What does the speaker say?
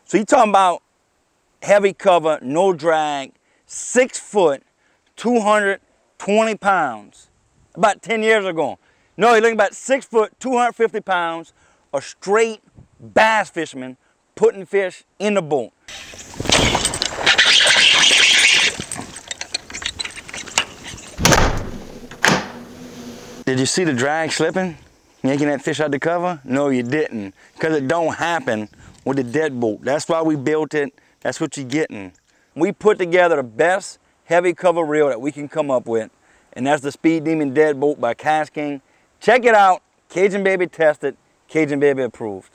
So you talking about heavy cover, no drag, 6 foot, 220 pounds. About 10 years ago. No, you're looking about 6 foot, 250 pounds, a straight bass fisherman putting fish in the boat. Did you see the drag slipping? Yanking that fish out the cover? No, you didn't. Because it don't happen with the Deadbolt. That's why we built it. That's what you're getting. We put together the best heavy cover reel that we can come up with. And that's the Speed Demon Deadbolt by KastKing. Check it out. Cajun Baby tested. Cajun Baby approved.